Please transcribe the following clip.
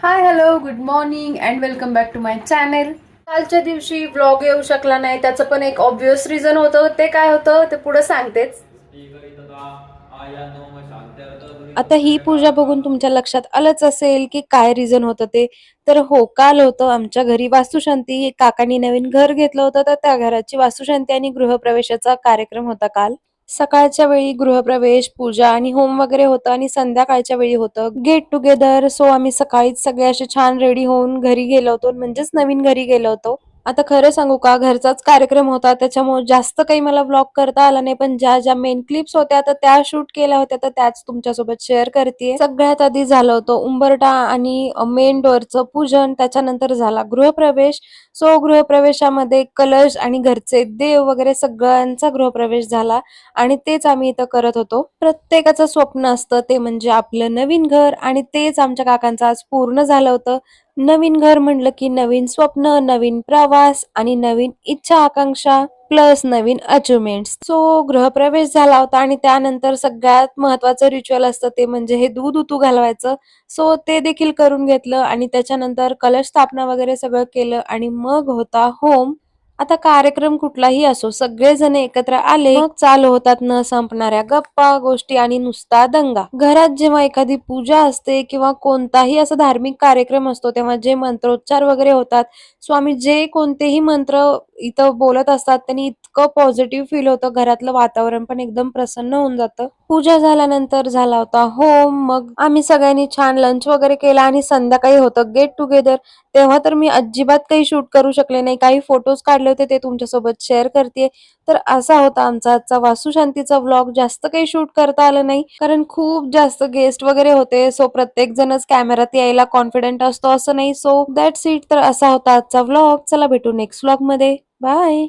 High hello good morning and welcome back to my channel. कालच्या दिवशी vlog येऊ शकला नाही, त्याचं पण एक ऑब्वियस रिझन होतं. ते काय होतं ते पुढे सांगतेच. आता ही पूजा बघून तुमच्या लक्षात आलंच असेल की काय रिझन होतं ते. तर हो, काल होतं आमच्या घरी वास्तुशांती. काकांनी नवीन घर घेतलं होतं, तर त्या घराची वास्तुशांती आणि गृहप्रवेशाचा कार्यक्रम होता काल. सकाळच्या वेळी गृहप्रवेश, पूजा आणि होम वगैरे होतं आणि संध्याकाळच्या वेळी होतं गेट टुगेदर. सो आम्ही सकाळीच सगळे असे छान रेडी होऊन घरी गेलो होतो, म्हणजेच नवीन घरी गेलो होतो. आता खरं सांगू का, घरचाच कार्यक्रम होता त्याच्यामुळे जास्त काही मला व्लॉग करता आला नाही, पण ज्या ज्या मेन क्लिप्स होत्या तर त्या शूट केल्या होत्या, तर त्याच तुमच्यासोबत शेअर करते. सगळ्यात आधी झालं होतं उंबरठा आणि मेन डोअरचं पूजन, त्याच्यानंतर झाला गृहप्रवेश. सो गृहप्रवेशामध्ये कलश आणि घरचे देव वगैरे सगळ्यांचा गृहप्रवेश झाला आणि तेच आम्ही इथं करत होतो. प्रत्येकाचं स्वप्न असतं ते म्हणजे आपलं नवीन घर, आणि तेच आमच्या काकांचं आज पूर्ण झालं होतं. नवीन घर म्हणलं की नवीन स्वप्न, नवीन प्रवास आणि नवीन इच्छा आकांक्षा प्लस नवीन अचिव्हमेंट्स. सो गृहप्रवेश झाला होता आणि त्यानंतर सगळ्यात महत्वाचं रिच्युअल असतं ते म्हणजे हे दूध उतू घालवायचं. सो ते देखील करून घेतलं आणि त्याच्यानंतर कलश स्थापना वगैरे सगळं केलं आणि मग होता होम. आता कार्यक्रम कुठलाही असो, सगळेजण एकत्र आले मग चालू होतात न संपणाऱ्या गप्पा गोष्टी आणि नुसता दंगा. घरात जेव्हा एखादी पूजा असते किंवा कोणताही असा धार्मिक कार्यक्रम असतो, तेव्हा जे मंत्रोच्चार वगैरे होतात, स्वामी जे कोणतेही मंत्र इथं बोलत असतात, त्यांनी इतकं पॉझिटिव्ह फील होतं. घरातलं वातावरण पण एकदम प्रसन्न होऊन जातं. पूजा झाल्यानंतर झाला होता होम. मग आम्ही सगळ्यांनी छान लंच वगैरे केला आणि संध्याकाळी होतं गेट टुगेदर. तेव्हा तर मी अजिबात काही शूट करू शकले नाही. काही फोटोज काढले होते ते तुमच्यासोबत शेअर करते. तर असा होता आमचा आजचा वास्तुशांतीचा व्लॉग. जास्त काही शूट करता आलं नाही कारण खूप जास्त गेस्ट वगैरे होते. सो प्रत्येक जणच कॅमेरात यायला कॉन्फिडंट असतो असं नाही. So that's it. तर असा होता आजचा व्लॉग. चला भेटू नेक्स्ट व्लॉग मध्ये. बाय.